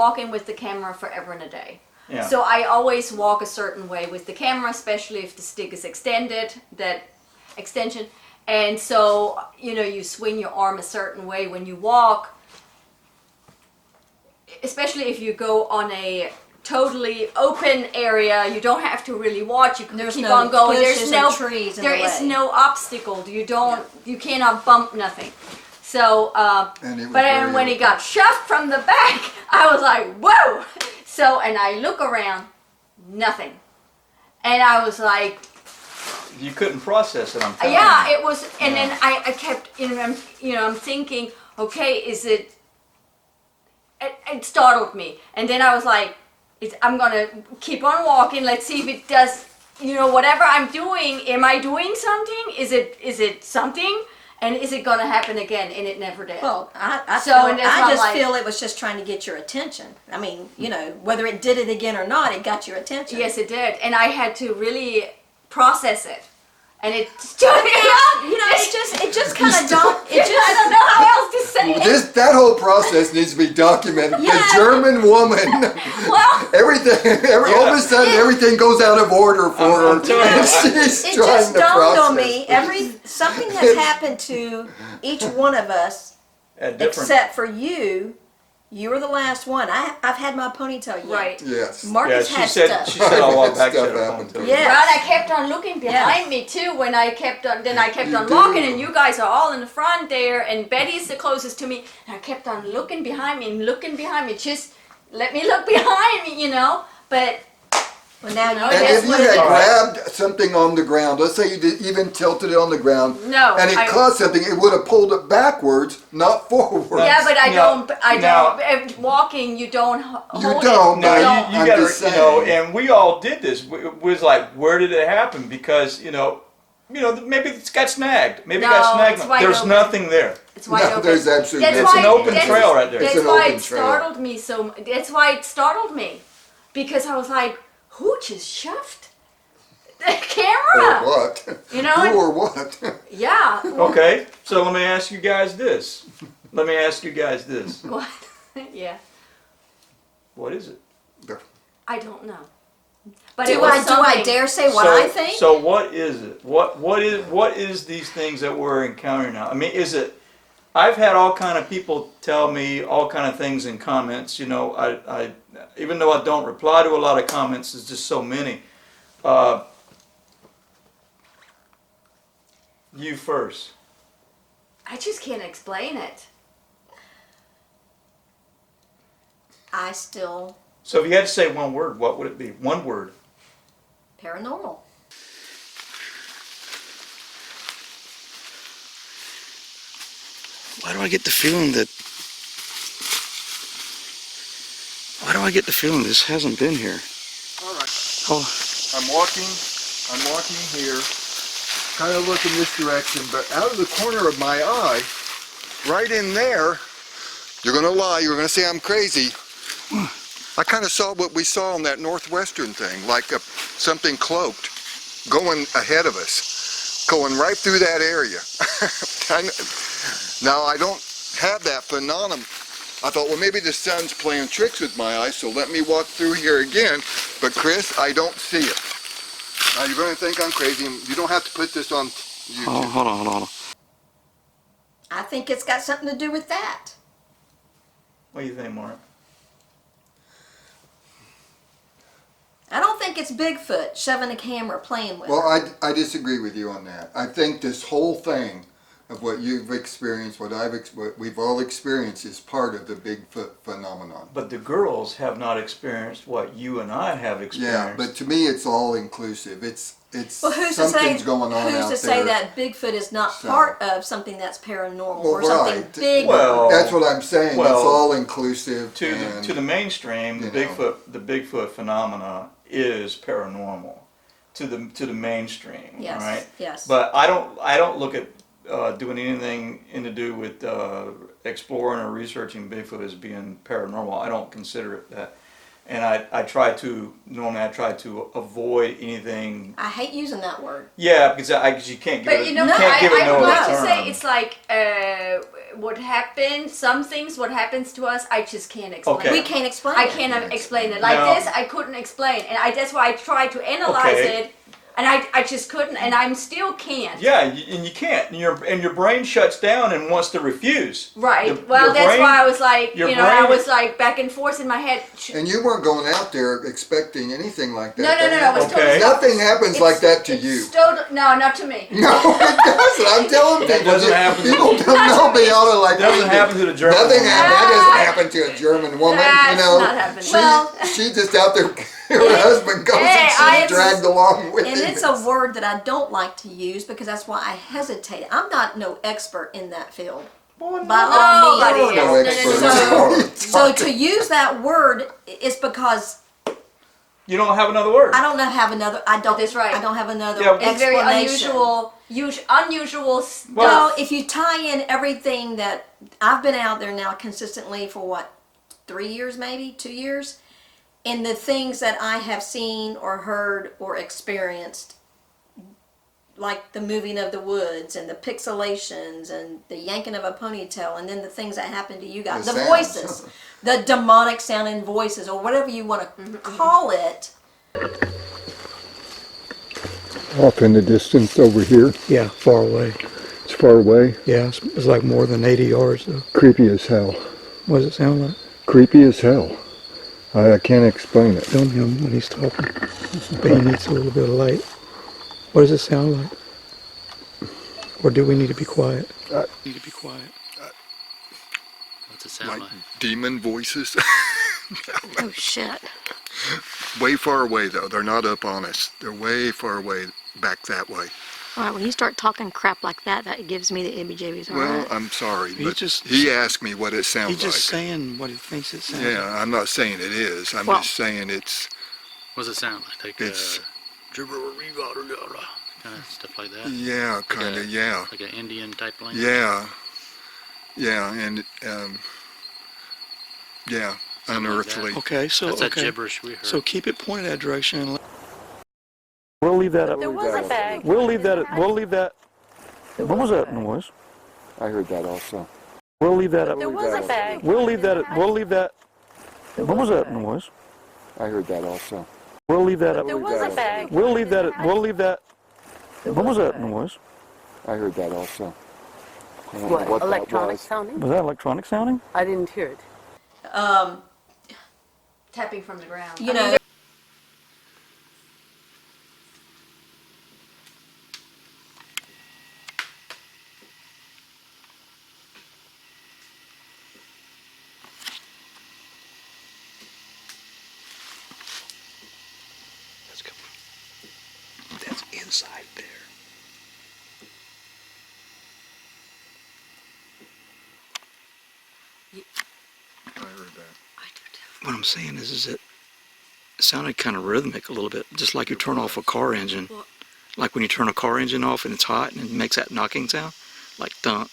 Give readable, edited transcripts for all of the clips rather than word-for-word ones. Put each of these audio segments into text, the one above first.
walking with the camera forever and a day. Yeah. So I always walk a certain way with the camera, especially if the stick is extended, that extension. And so, you know, you swing your arm a certain way when you walk, especially if you go on a totally open area. You don't have to really watch. You can keep on going. There's no trees in there the is way. no obstacle. You cannot bump nothing. So, but when he got shoved from the back, I was like, whoa! So, and I look around, nothing. And I was like, You couldn't process it, I'm telling yeah, you. it was, and then I kept, I'm thinking, okay, is it startled me. And then I was like, I'm gonna keep on walking, let's see if it does, whatever I'm doing, am I doing something? Is it something? And is it gonna happen again? And it never did. Well, I feel it was just trying to get your attention. I mean, whether it did it again or not, it got your attention. Yes, it did. And I had to really process it. And it just, it just kind of dawned. I don't know how else to say it. That whole process needs to be documented. Yeah. The German woman, Well, all of a sudden, everything goes out of order for her. I'm telling you, And she's It trying just to dawned on process. me. Something has happened to each one of us, At different, except for you. You were the last one. I've had my ponytail yet. right. Yes. Marcus she had said, stuff. She said, I'll walk back Stuff to the happened to phone. her. Yeah. But I kept on looking behind me too when I kept on, then I kept You on do. walking and you guys are all in the front there and Betty's the closest to me and I kept on looking behind me and looking behind me. Just let me look behind me, but Well, now No, you And that's if you what it had is. grabbed something on the ground, let's say you even tilted it on the ground, No, and it caught something, it would have pulled it backwards, not forward. yeah, but I Now- don't, walking you don't hold You it. don't, Now, no. you I'm gotta, just saying. and we all did this. It was like, where did it happen? Because, maybe it's got snagged. Maybe it No, got snagged. it's wide There's open. nothing there. It's wide No, open. there's absolutely It's an open that's- trail right there. That's It's an why open it trail. startled me so. That's why it startled me, because I was like, "Who just shoved the camera?" Or what? Who or what? Yeah. Okay, so let me ask you guys this. What? Yeah. What is it? I don't know. But do it was I something. dare say what so, I think? So what is it? What is these things that we're encountering now? I mean, is it? I've had all kind of people tell me all kind of things in comments. I even though I don't reply to a lot of comments, there's just so many. You first. I just can't explain it. I still So if you had to say one word, what would it be? One word. paranormal. Why do I get the feeling this hasn't been here? All right. Oh, I'm walking here, kind of looking this direction, but out of the corner of my eye, right in there, you're going to lie, you're going to say I'm crazy. I kind of saw what we saw on that northwestern thing, like something cloaked, going ahead of us, going right through that area. Now, I don't have that phenomenon. I thought, well, maybe the sun's playing tricks with my eyes, so let me walk through here again. But Chris, I don't see it. Now, you're going to think I'm crazy. You don't have to put this on YouTube. oh, hold on. I think it's got something to do with that. What do you think, Mark? I don't think it's Bigfoot shoving a camera playing with Well, her. I disagree with you on that. I think this whole thing of what you've experienced, what we've all experienced, is part of the Bigfoot phenomenon. But the girls have not experienced what you and I have experienced. Yeah, but to me, it's all inclusive. It's Well, who's to say? something's going on Who's out to say there. that Bigfoot is not So- part of something that's paranormal Well, or something right. big? Well, That's what I'm saying. well, it's all inclusive. to and, the mainstream, the you know. Bigfoot phenomena is paranormal. To the mainstream, Yes, right? yes. But I don't look at doing anything to do with exploring or researching Bigfoot as being paranormal. I don't consider it that. And I try to avoid anything. I hate using that word. Yeah, because you can't give But it. you know, you can't give it I no would other like to say term. it's like what happened, some things, what happens to us, I just can't explain. Okay. We can't explain I it. cannot explain it. Like No. this, I couldn't explain. And that's why I tried to analyze Okay. it. And I just couldn't, and I'm still can't. Yeah, and you can't. And your brain shuts down and wants to refuse. Right. Your That's brain- why I was like, your I brain- was like back and forth in my head. And you weren't going out there expecting anything like that. No. It was Okay. totally Nothing happens like that to you. No, not to me. No, it doesn't. I'm telling people. That doesn't happen. People don't know me all like It doesn't happen to the German. Nothing woman. that doesn't happen to a German woman. That's you know, not happening. She, Well- she just out there. Her husband goes Hey, and she's dragged along with And him. it's a word that I don't like to use because that's why I hesitate. I'm not no expert in that field. By all Nobody means. is. No No, expert. no. So to use that word is because You don't have another word. I don't have another. I don't. That's right. I don't have another Yeah. It's very explanation. unusual stuff. Well, if you tie in everything that I've been out there now consistently for what, 3 years, maybe 2 years, and the things that I have seen or heard or experienced, like the moving of the woods and the pixelations and the yanking of a ponytail, and then the things that happen to you guys, The the sounds. voices, the demonic sounding voices, or whatever you want to call it. Off in the distance over here. Yeah, far away. It's far away. Yeah, it's like more than 80 yards though. Creepy as hell. What does it sound like? Creepy as hell. I can't explain it. Film him when he's talking. But he needs a little bit of light. What does it sound like? Or do we need to be quiet? Need to be quiet. What's it sound like? Demon voices. Oh shit. Way far away though. They're not up on us. They're way far away, back that way. Alright, when you start talking crap like that, that gives me the ibby-jabbies, Well, alright? I'm sorry, He but just- he asked me what it sounds He's just like. saying what he thinks it sounds Yeah, like. I'm not saying it is. I'm Well- just saying it's What's it sound like? Like It's- kind of stuff like that. yeah, kind of yeah. Like an Indian type language. Yeah, yeah, and yeah, Something like that. unearthly. Okay, so That's that okay. gibberish we heard. So keep it pointed that direction. And we'll leave that up. There was a bag. We'll leave that. We'll leave that. What was that noise? I heard that also. We'll leave that up. There was a bag. We'll leave that. We'll leave that. What was that noise? I heard that also. We'll leave that up. There was a bag. We'll leave that. We'll leave that. What was that noise? I heard that also. I don't know What, that electronic was. sounding? Was that electronic sounding? I didn't hear it. Tapping from the ground. You know. That's inside there. I heard that. What I'm saying is that it sounded kind of rhythmic a little bit, just like you turn off a car engine. Like when you turn a car engine off and it's hot and it makes that knocking sound, like dun,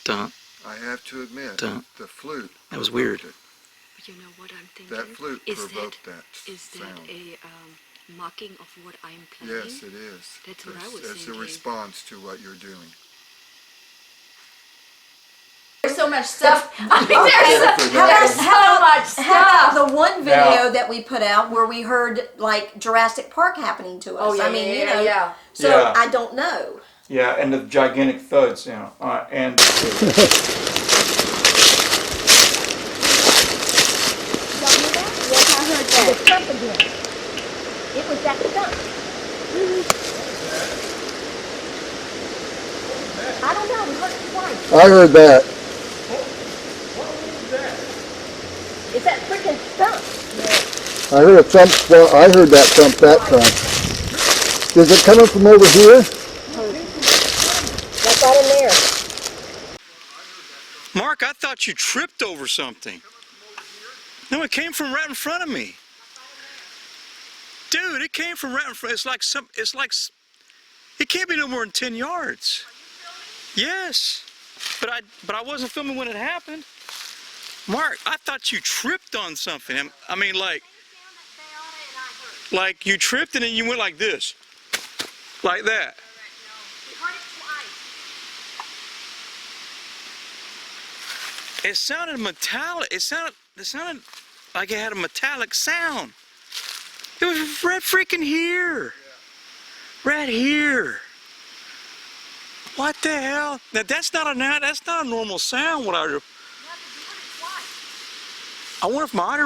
dun. I have to admit, Dun. the flute. That was provoked weird. it. But you know what I'm thinking? That flute Is provoked that Is that sound. a mocking of what I'm playing? Yes, it is. That's what I was It's a thinking. response to what you're doing. There's so much stuff. I mean, How there's so much How about stuff. the one video that we put out where we heard like Jurassic Park happening to us? Oh yeah, I mean, you yeah, know. yeah. So Yeah. I don't know. Yeah, and the gigantic thuds, you know, and Y'all hear that? Yes, I heard that. The thump again. It was that thump. I don't know. We heard it twice. I heard that. It's that freaking thump. I heard a thump. Well, I heard that thump that time. Is it coming from over here? That's right in there. Mark, I thought you tripped over something. No, it came from right in front of me. Dude, it came from right in front. It can't be no more than 10 yards. Yes, but I wasn't filming when it happened. Mark, I thought you tripped on something. I mean, like you tripped and then you went like this, like that. It sounded metallic. It sounded like it had a metallic sound. It was right freaking here. Right here. What the hell? Now that's not a normal sound. I wonder if my audio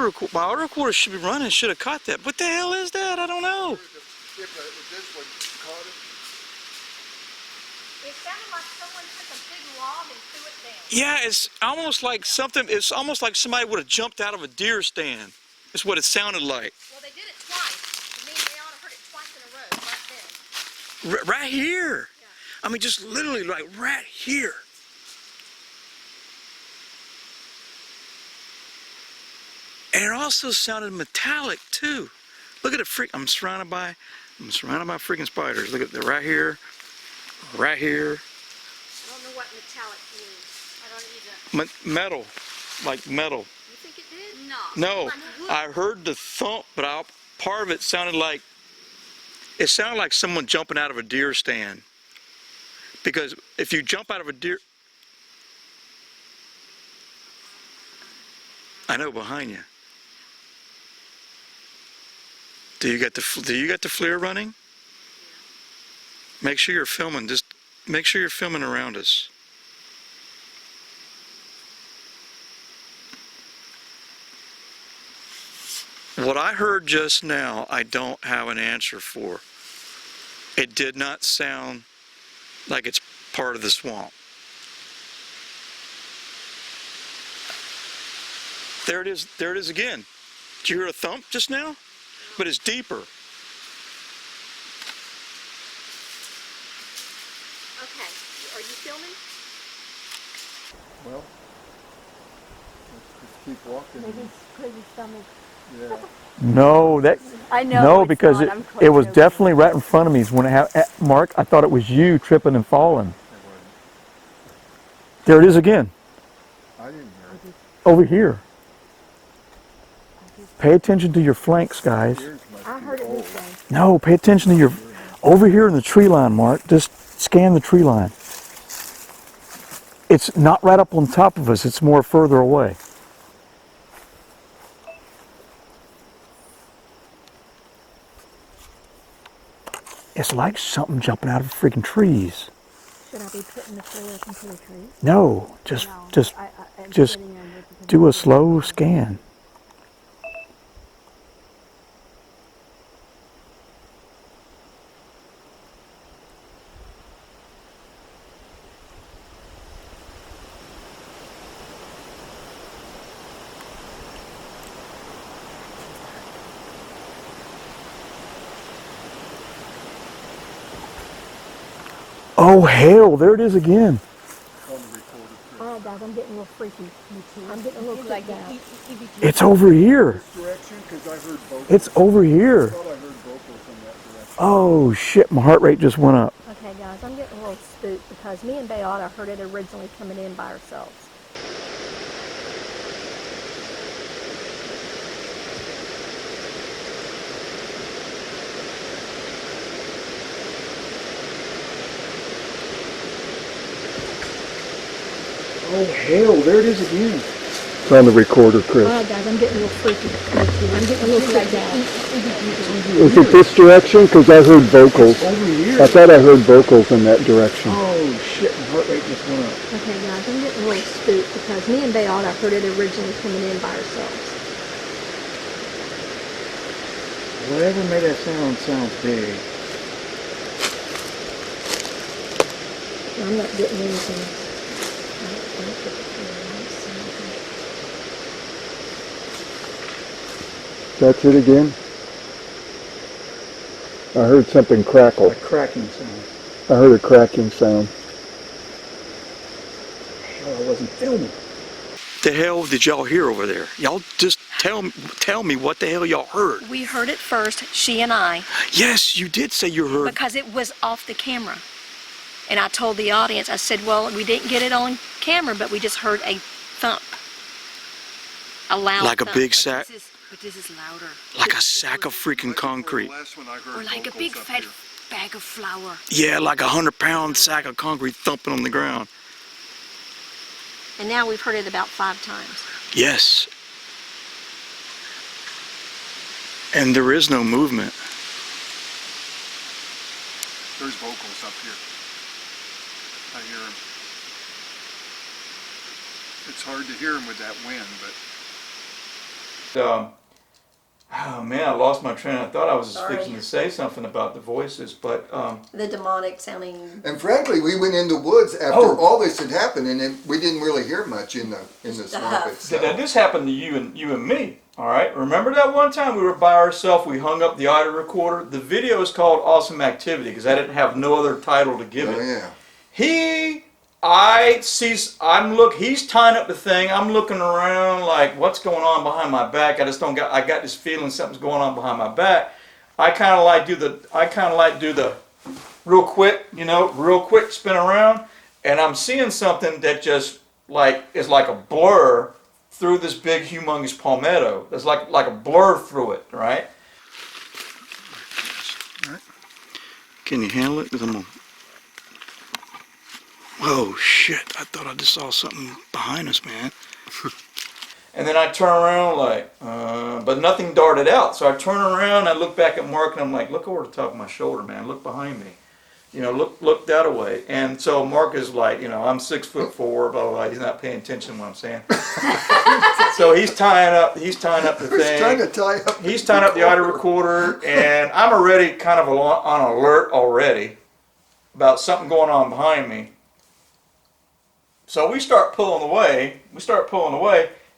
recorder should be running. Should have caught that. What the hell is that? I don't know. It sounded like someone took a big log and threw it down. Yeah, it's almost like something. It's almost like somebody would have jumped out of a deer stand. That's what it sounded like. Well, they did it twice. Me and Leon heard it twice in a row, right then. Right here. Yeah. I mean, just literally like right here. And it also sounded metallic too. Look at the freak. I'm surrounded by freaking spiders. Look at that right here, right here. I don't know what metallic means. I don't either. Metal, like metal. You think it did? No, I heard the thump, but part of it sounded like someone jumping out of a deer stand. Because if you jump out of a deer, I know behind you. Do you got the FLIR running? Make sure you're filming. Just make sure you're filming around us. What I heard just now, I don't have an answer for. It did not sound like it's part of the swamp. There it is. There it is again. Did you hear a thump just now? But it's deeper. Okay. Are you filming? Well, let's just keep walking. Maybe it's because his stomach. Yeah. No, I know. no, it's because not. I'm it was joking. definitely right in front of me. When Mark, I thought it was you tripping and falling. There it is again. I didn't hear it. Over here. Pay attention to your flanks, guys. I heard it this way. No, pay attention to your... Over here in the tree line, Mark. Just scan the tree line. It's not right up on top of us. It's more further away. It's like something jumping out of freaking trees. Should I be putting the FLIR up into the tree? No, just I'm just sitting there with the- do a slow scan. Oh hell, there it is again. Oh, guys, I'm getting a little freaky. I'm getting a little creeped out. It's over here. Direction, 'cause I heard vocals. It's over here. I thought I heard vocals in that direction. Oh shit, my heart rate just went up. Okay, guys, I'm getting a little spooked because me and Beata heard it originally coming in by ourselves. Oh hell, there it is again. It's on the recorder, Chris. Oh, guys, I'm getting a little freaky. I'm getting a little creeped out. Is it this direction? Because I heard vocals. Over here. I thought I heard vocals in that direction. Oh shit, my heart rate just went up. Okay, guys, I'm getting a little spooked because me and Beata heard it originally coming in by ourselves. Whatever made that sounds big. I'm not getting anything. That's it again? I heard something crackle. A cracking sound. I heard a cracking sound. Hell, I wasn't filming. The hell did y'all hear over there? Y'all just tell me what the hell y'all heard. We heard it first, she and I, Yes, you did say you heard. because it was off the camera. And I told the audience, I said, well, we didn't get it on camera, but we just heard a thump. A loud Like a thump. big sack, But this is louder. like a sack of freaking concrete. Last one I heard Or like a vocals big up fat here. bag of flour. Yeah, like 100-pound sack of concrete thumping on the ground. And now we've heard it about 5 times. Yes. And there is no movement. There's vocals up here. I hear them. It's hard to hear them with that wind, but... Oh man, I lost my train. I thought I was Sorry. fixing to say something about the voices, but The demonic sounding. And frankly, we went in the woods after Oh. all this had happened, and we didn't really hear much in the swamp now itself. this happened to you and me. All right, remember that one time we were by ourselves? We hung up the audio recorder. The video is called "Awesome Activity" because I didn't have no other title to give it. Oh yeah. He's tying up the thing. I'm looking around like, what's going on behind my back? I got this feeling something's going on behind my back. I kind of like do the real quick spin around, and I'm seeing something that just is like a blur through this big humongous palmetto. There's like a blur through it, right? Can you handle it? 'Cause I'm gonna... Whoa, shit. I thought I just saw something behind us, man. And then I turn around but nothing darted out. So I turn around, I look back at Mark, and I'm like, look over the top of my shoulder, man. Look behind me. Look that way. And so Mark is like, I'm 6'4", blah, blah, blah. He's not paying attention to what I'm saying. So he's tying up the thing. Trying to tie up. He's tying up the audio recorder, and I'm already kind of on alert already about something going on behind me. So we start pulling away,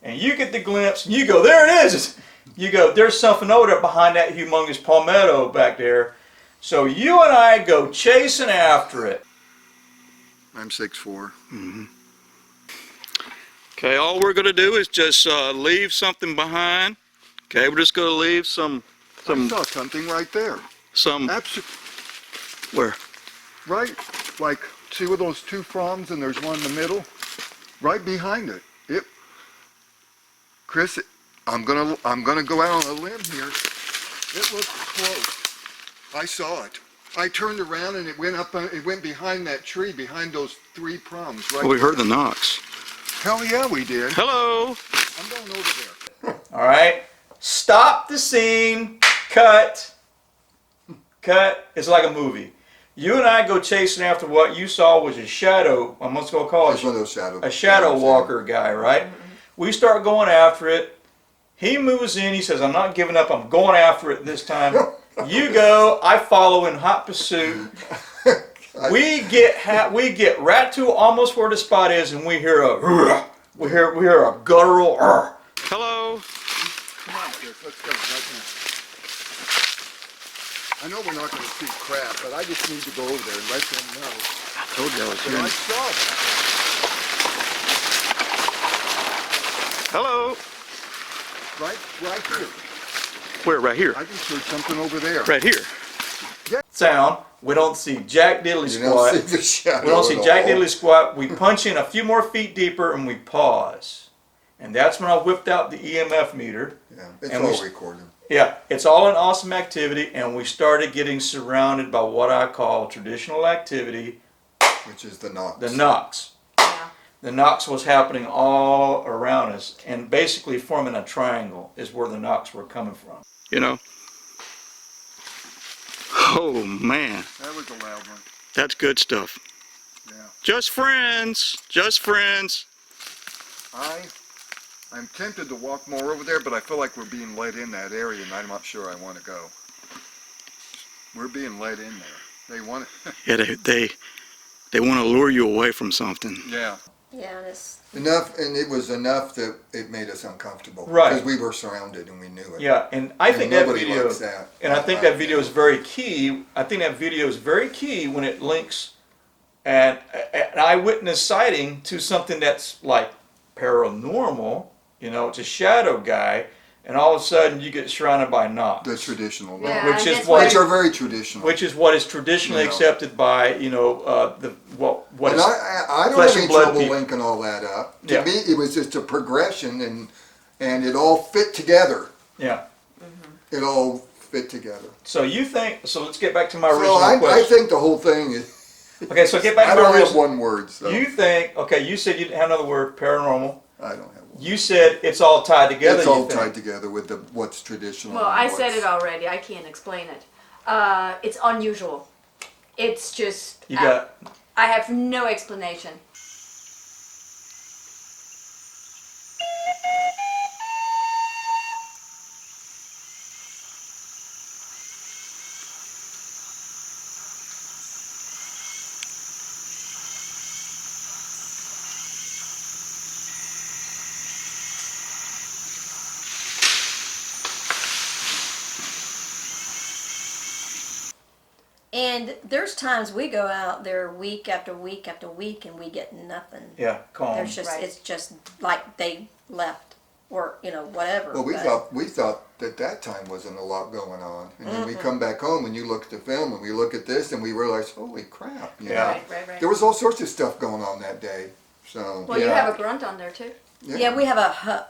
and you get the glimpse, and you go, there it is! You go, there's something over there behind that humongous palmetto back there. So you and I go chasing after it. I'm 6'4". Mm-hmm. Okay, all we're going to do is just leave something behind. Okay, we're just going to leave some... I saw something right there. Where? Right, like, see where those 2 fronds and there's one in the middle? Right behind it. Chris, I'm gonna go out on a limb here. It looks close. I saw it. I turned around and it went behind that tree, behind those 3 prongs. Right. Oh, we heard the knocks. Hell yeah, we did. Hello. I'm going over there. All right, stop the scene, cut. It's like a movie. You and I go chasing after what you saw was a shadow, I'm just going to call it One of those shadows. a shadow walker guy, right? We start going after it. He moves in, he says, I'm not giving up, I'm going after it this time. You go, I follow in hot pursuit. We get right to almost where the spot is, and we hear a guttural. Hello. Come on, Chris, let's go right now. I know we're not going to see crap, but I just need to go over there and let them know. I told you I was But here. I saw that. Hello. Right here. Where? Right here. I just heard something over there. Right here. Sound. We don't see Jack Diddley You don't squat. see the shadow We don't see at Jack all. Diddley squat. We punch in a few more feet deeper and we pause. And that's when I whipped out the EMF meter. Yeah, it's And all recorded. Yeah, it's all an awesome activity, and we started getting surrounded by what I call traditional activity, Which is the knocks. the knocks. Yeah. The knocks was happening all around us, and basically forming a triangle is where the knocks were coming from. Oh, man. That was a loud one. That's good stuff. Yeah. Just friends. Just friends. I'm tempted to walk more over there, but I feel like we're being led in that area, and I'm not sure I want to go. We're being led in there. They want to. Yeah, they want to lure you away from something. Yeah. Yeah, and it's Enough, and it was enough that it made us uncomfortable. Right. Because we were surrounded and we knew it. Yeah, and I think that nobody video, likes that. and I think that video is very key. I think that video is very key when it links an eyewitness sighting to something that's like paranormal. It's a shadow guy, and all of a sudden you get surrounded by knocks. The traditional. Yeah, Which and is it's what- Which are very traditional. Which is what is traditionally accepted by what and is I don't flesh have any and blood trouble people. linking all that up. To Yeah. me, it was just a progression, and it all fit together. Yeah. It all fit together. So let's get back to my So original I question. think the whole thing is, Okay, so get back I to my don't have reason. one word, so You think, okay, you said you didn't have another word, paranormal. I don't have one. You said it's all tied together. It's you all think. tied together with what's traditional. Well, and I said what's- it already. I can't explain it. It's unusual. It's just. You got. I have no explanation. And there's times we go out there week after week after week and we get nothing. Yeah, calm. There's just Right. it's just like they left or whatever. Well, we but- thought that time wasn't a lot going on, and then we come back home and you look at the film and we look at this and we realize, holy crap! You Yeah. know? Right. There was all sorts of stuff going on that day. So Well, you Yeah. have a grunt on there too. Yeah, we have a huff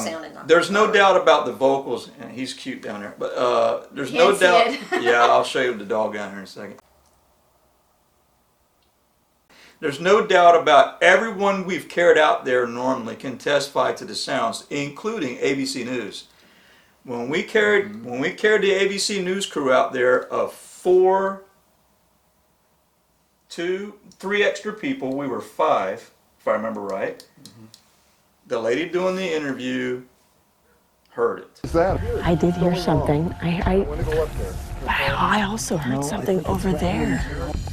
sounding on. There's no doubt about the vocals, and he's cute down there. But there's no Can't see doubt. it. Yeah, I'll show you the dog down here in a second. There's no doubt about everyone we've carried out there normally can testify to the sounds, including ABC News. When we carried the ABC News crew out there of 3 extra people, we were 5, if I remember right. The lady doing the interview heard it. What's that? I did hear something. I also heard something over there.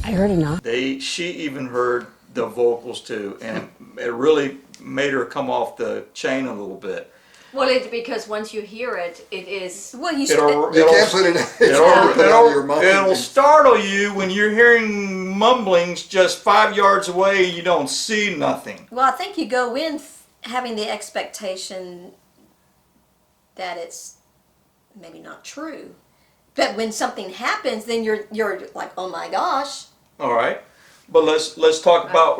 I heard enough. She even heard the vocals too, and it really made her come off the chain a little bit. Well, it's because once you hear it, it is. Well, you It'll, should. You can't put it. It's hard to put out of your mind. it'll startle you when you're hearing mumblings just 5 yards away and you don't see nothing. Well, I think you go in having the expectation that it's maybe not true, but when something happens, then you're like, oh my gosh, All right, but let's talk about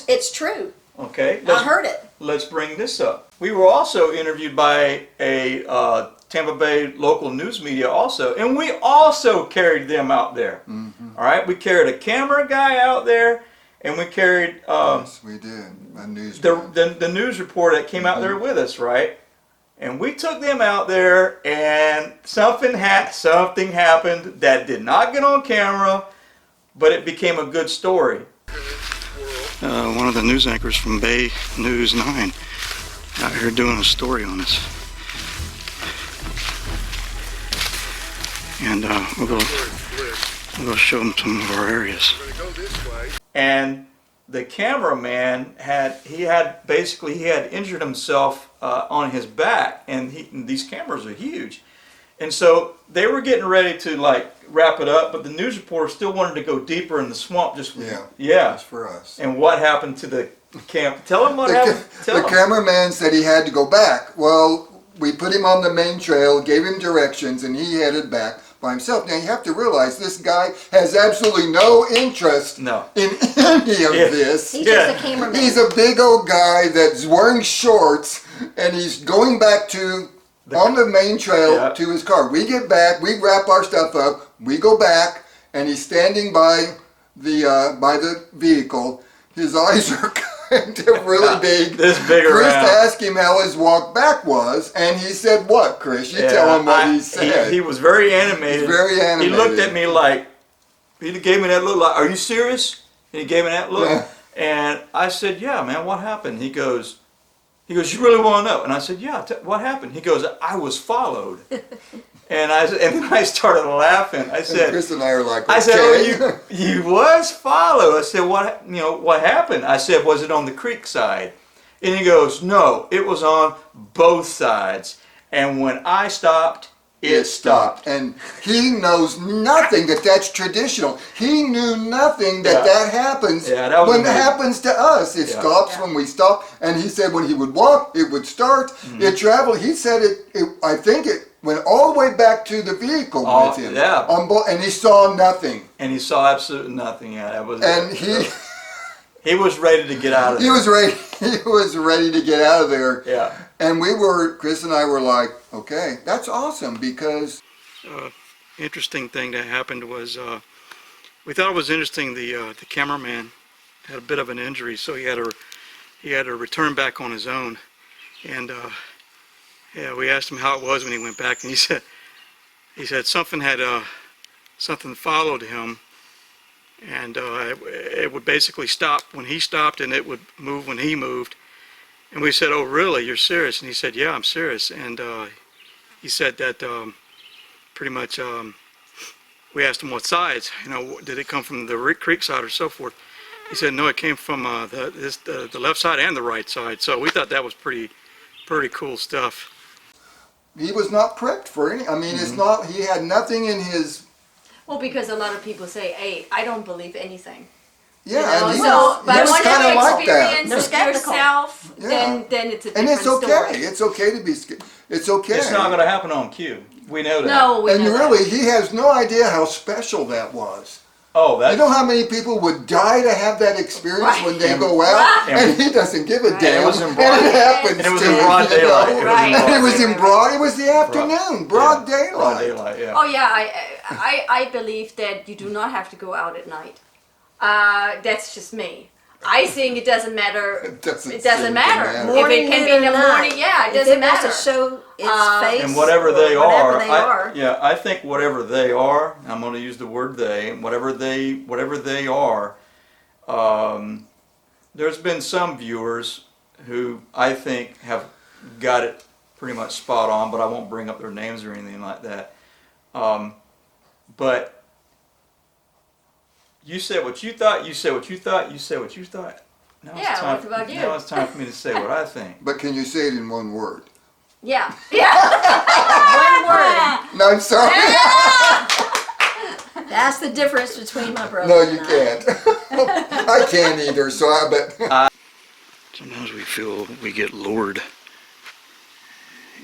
it's true. okay. I heard it. Let's bring this up. We were also interviewed by a Tampa Bay local news media also, and we also carried them out there. All right, we carried a camera guy out there, and we carried Yes, we did. A news. the news reporter that came out there with us, right? And we took them out there, and something happened that did not get on camera, but it became a good story. One of the news anchors from Bay News 9 out here doing a story on us. And we'll go show them some of our areas. And the cameraman had injured himself on his back, and these cameras are huge, and so they were getting ready to like wrap it up, but the news reporter still wanted to go deeper in the swamp. Yeah. That's for us. And what happened to the camp? Tell him what happened. The cameraman said he had to go back. Well, we put him on the main trail, gave him directions, and he headed back by himself. Now you have to realize this guy has absolutely no interest in any of this. He's just a cameraman. He's a big old guy that's wearing shorts, and he's going back on the main trail to his car. We get back, we wrap our stuff up, we go back, and he's standing by the vehicle. His eyes are kind of really big. This big Chris around. asked him how his walk back was, and he said, "What, Chris? You tell him what he said." He was very animated. He's very animated. He looked at me like, he gave me that look like, "Are you serious?" And he gave me that look. Yeah. And I said, "Yeah, man, what happened?" He goes, "You really want to know?" And I said, "Yeah, what happened?" He goes, "I was followed." And then I started laughing. I said, and Chris and I are like, okay. I said, "Oh, you was followed." I said, what happened?" I said, "Was it on the creek side?" And he goes, "No, it was on both sides. And when I stopped, it stopped." And he knows nothing that's traditional. He knew nothing that happens that was when it amazing. happens to us. It stops when we stop. And he said when he would walk, it would start. It traveled. He said I think it went all the way back to the vehicle with him. Yeah. And he saw nothing. And he saw absolutely nothing. Yeah, that was. And he was ready to get out of there. He was ready. He was ready to get out of there. Yeah. And Chris and I were like, okay, that's awesome because. Interesting thing that happened was we thought it was interesting. The cameraman had a bit of an injury, so he had to return back on his own. And yeah, we asked him how it was when he went back, and he said something followed him, and it would basically stop when he stopped, and it would move when he moved. And we said, "Oh, really? You're serious?" And he said, "Yeah, I'm serious." And he said that pretty much. We asked him what sides. You know, did it come from the creek side or so forth? He said, "No, it came from the left side and the right side." So we thought that was pretty cool stuff. He was not prepped for any. I mean, it's not. He had nothing in his. Well, because a lot of people say, "Hey, I don't believe anything." Yeah, You know? and he So, was but once kind of you like that. experience it skeptical. yourself, Yeah. then it's a And different it's okay. story. It's okay to be. It's okay. It's not going to happen on cue. We know that. No, we And know that. really, he has no idea how special that was. Oh, that's... You know how many people would die to have that experience Right. when they And- go out, and- and he doesn't give a Right. damn. And it was in and broad- it happens. and it was to in him, broad you know? daylight. It was in Right. broad And it was in Right. broad. It was the afternoon, broad Yeah. daylight. Broad daylight, yeah. Oh yeah, I believe that you do not have to go out at night. That's just me. I think it doesn't matter. It doesn't It doesn't seem to matter. matter. If Morning, it can be noon, in the or morning, night. yeah, it If doesn't wants matter. to show its face, And whatever they or are, whatever they are. yeah, I think whatever they are, I'm going to use the word they, whatever they are, there's been some viewers who I think have got it pretty much spot on, but I won't bring up their names or anything like that. But you said what you thought, you said what you thought, you said what you thought. Now Yeah, it's time, what about you? Now it's time for me to say what I think. But can you say it in one word? Yeah, yeah. One word. No, I'm sorry. That's the difference between my brother No, and you I. can't. I can't either. So I bet. Sometimes we feel we get lured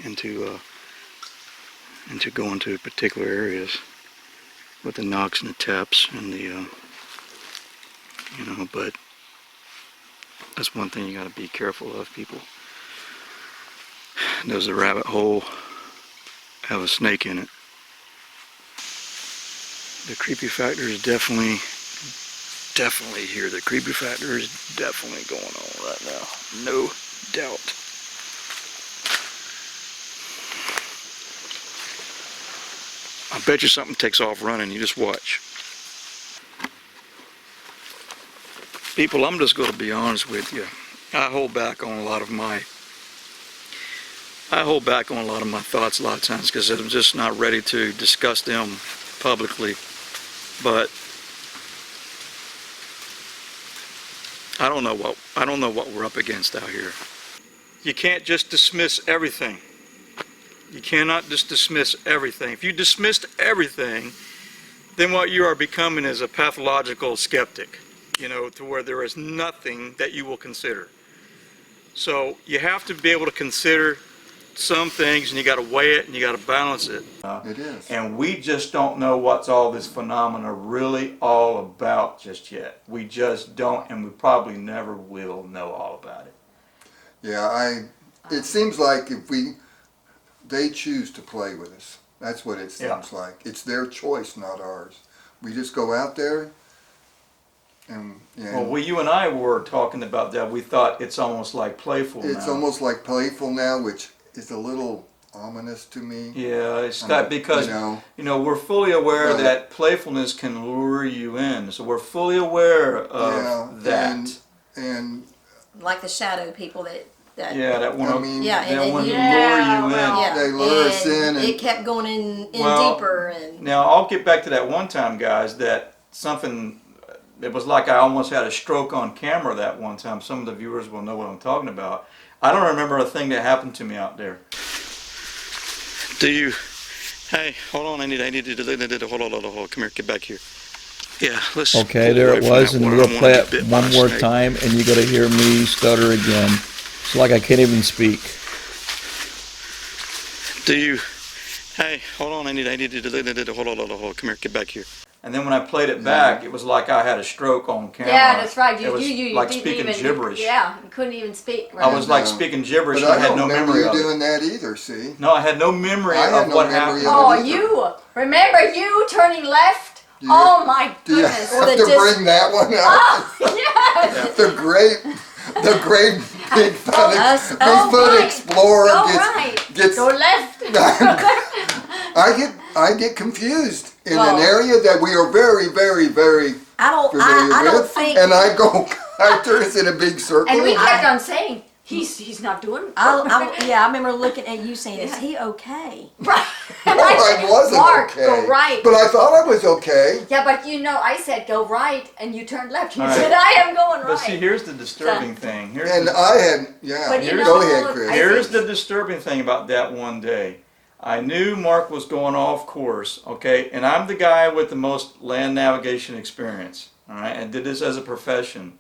into going to particular areas with the knocks and the taps and the but that's one thing you got to be careful of, people. Does the rabbit hole have a snake in it? The creepy factor is definitely here. The creepy factor is definitely going on right now. No doubt. I bet you something takes off running. You just watch. People, I'm just going to be honest with you. I hold back on a lot of my thoughts a lot of times because I'm just not ready to discuss them publicly. But I don't know what we're up against out here. You can't just dismiss everything. You cannot just dismiss everything. If you dismissed everything, then what you are becoming is a pathological skeptic, you know, to where there is nothing that you will consider. So you have to be able to consider some things, and you got to weigh it and you got to balance it. It is. And we just don't know what's all this phenomena really all about just yet. We just don't, and we probably never will know all about it. Yeah, it seems like they choose to play with us. That's what it seems like. It's their choice, not ours. We just go out there and Well, you and I were talking about that. We thought it's almost like playful now. it's almost like playful now, which is a little ominous to me. Yeah, it's got, because, you know, we're fully aware Right. that playfulness can lure you in. So we're fully aware of that. And Like the shadow people that Yeah, that one. I mean, Yeah, and that one you- lure you in. yeah, They lure us and in and- it kept going in Well, deeper and Now I'll get back to that one time, guys. That something. It was like I almost had a stroke on camera that one time. Some of the viewers will know what I'm talking about. I don't remember a thing that happened to me out there. Do you? Hey, hold on. I need to hold on. Come here. Get back here. Yeah, let's. Okay, pull there away it from was, that and water. we'll I don't play wanna it get bit by one a more snake. time, and you got to hear me stutter again. It's like I can't even speak. Do you? Hey, hold on. I need to hold on. Come here. Get back here. And then when I played it back, it was like I had a stroke on camera. Yeah, that's right. It was like didn't speaking even, gibberish. Yeah, you couldn't even speak. I was like No. speaking gibberish, but and I I had don't no remember memory you of it. doing that either, see? No, I had no memory I had of no what memory happened. of Oh, either. you remember you turning left Oh my Do you goodness. have to bring that one out? Yes. The great Us- Bigfoot right. explorer Go gets, right. gets Go left. I get confused in Well- an area that we are very, very, very familiar I don't with, think. and I turn us in a big circle. And we kept on saying, he's not doing I remember looking at you saying, "Is he okay?" right. And No, I said, wasn't Mark, okay. go right. But I thought I was okay. Yeah, but I said go right, and you turned left. You All right. said I am going right. But see, here's the disturbing thing. Here's And the, I had, But you Here's- go know, ahead, Chris. I here's think- the disturbing thing about that one day. I knew Mark was going off course, okay, and I'm the guy with the most land navigation experience, all right, and did this as a profession.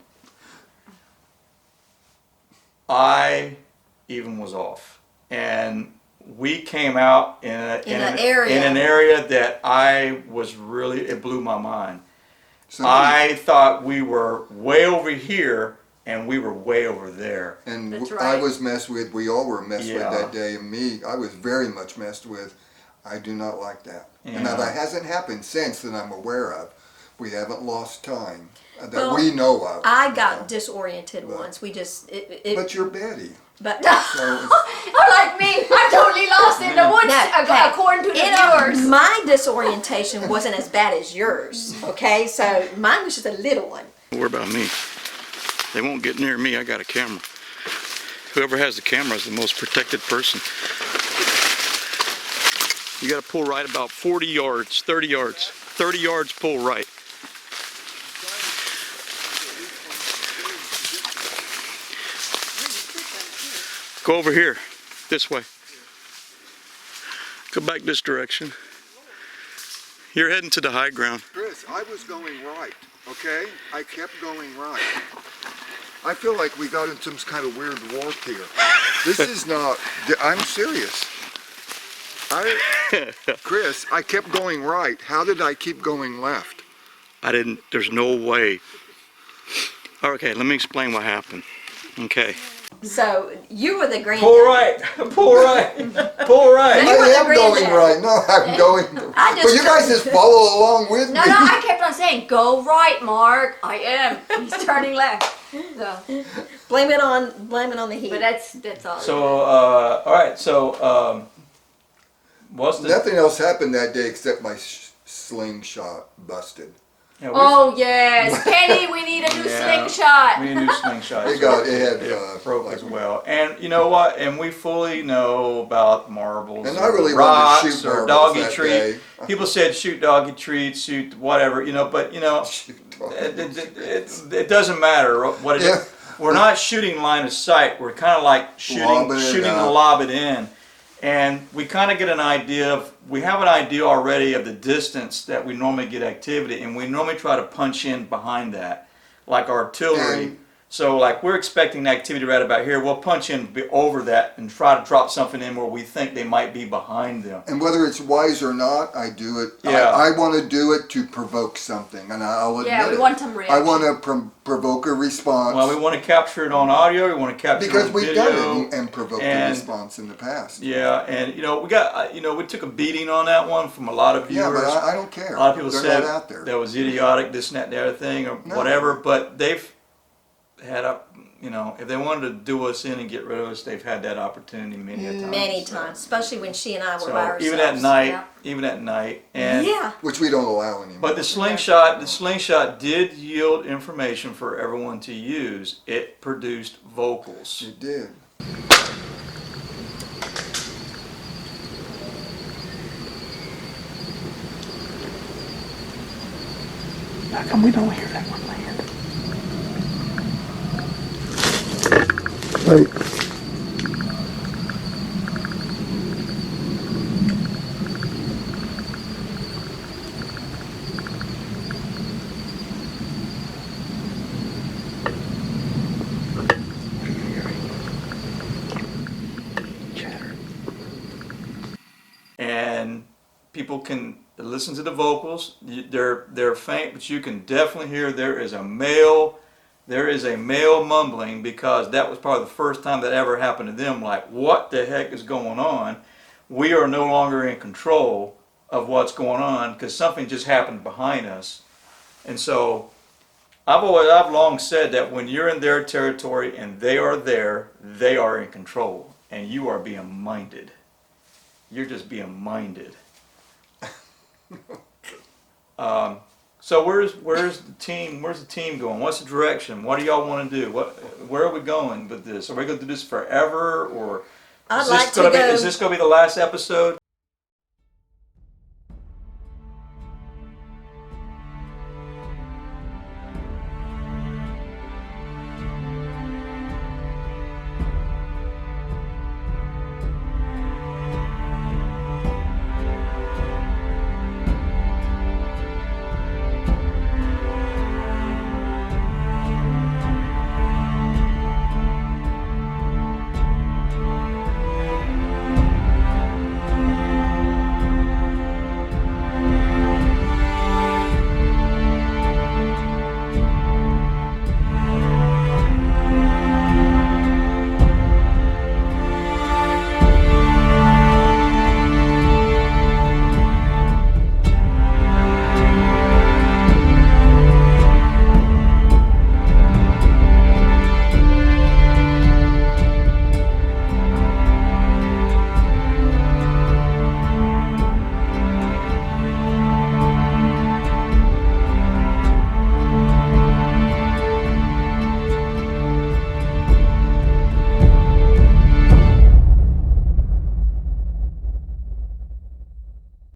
I even was off, and we came out in an area. in an area that I was really, it blew my mind. Somebody- I thought we were way over here, and we were way over there. And That's I right. was messed with. We all were messed with Yeah. that day. And I was very much messed with. I do not like that. And now Yeah. that hasn't happened since that I'm aware of. We haven't lost time that Well, we know of. I got disoriented once. We just But you're Betty. but So Like me, I'm totally lost in the woods, No, hey, according to the viewers. my disorientation wasn't as bad as yours. Okay, so mine was just a little one. Don't worry about me. They won't get near me. I got a camera. Whoever has the camera is the most protected person. You got to pull right about 40 yards, 30 yards. 30 yards, pull right. Go over here, this way. Go back this direction. You're heading to the high ground. Chris, I was going right, okay? I kept going right. I feel like we got in some kind of weird warp here. This is not, I'm serious. Chris, I kept going right. How did I keep going left? There's no way. Okay, let me explain what happened. Okay. So you were the granddad. Pull right, pull right, pull right. You were I the am going granddad. right. No, I'm going. I But just you guys just follow along with No, me. I kept on saying, go right, Mark. I am. He's turning left. So, blame it on the heat. but that's all. So, all right, so, what's the... Nothing else happened that day except my slingshot busted. Yeah, Oh yes, Penny, we need a new Yeah. slingshot. we need a new slingshot. It had broke like- as well. And you know what? And we fully know about marbles. And I really rocks wanted to shoot or marbles doggy that treat. day. People said shoot doggy treats, shoot whatever, you know, but you know, it doesn't matter what it is. Yeah. We're not shooting line of sight. We're kind of like Lobbing it shooting to out. lob it in. And we kind of get an idea of, we have an idea already of the distance that we normally get activity, and we normally try to punch in behind that, like artillery. And- So like we're expecting activity right about here, we'll punch in over that and try to drop something in where we think they might be behind them. And whether it's wise or not, I do it. Yeah. I want to do it to provoke something, and I'll admit Yeah, we it. want some I reaction. want to provoke a response. Well, we want to capture it on audio, we want to capture because it on we've video. done it and provoked a and- response in the past. Yeah, and you know, we got, you know, we took a beating on that one from a lot of Yeah, viewers. but I don't care. A lot of people They're said not out there. that was idiotic, this and that, the other thing, or No. whatever. But they've had a, you know, if they wanted to do us in and get rid of us, they've had that opportunity many a time. Many times, especially when she and I were So by ourselves. even at night, and Yeah. Which we don't allow anymore. but the slingshot did yield information for everyone to use. It produced vocals. It did. How come we don't hear that one land? Right. Chatter. And people can listen to the vocals. They're faint, but you can definitely hear there is a male mumbling, because that was probably the first time that ever happened to them. Like, what the heck is going on? We are no longer in control. of what's going on because something just happened behind us. And so I've long said that when you're in their territory and they are there, they are in control, and you are being minded. You're just being minded. So where's the team? Where's the team going? What's the direction? What do y'all want to do? Where are we going with this? Are we going to do this forever, or I'd like to go. Is this going to be the last episode?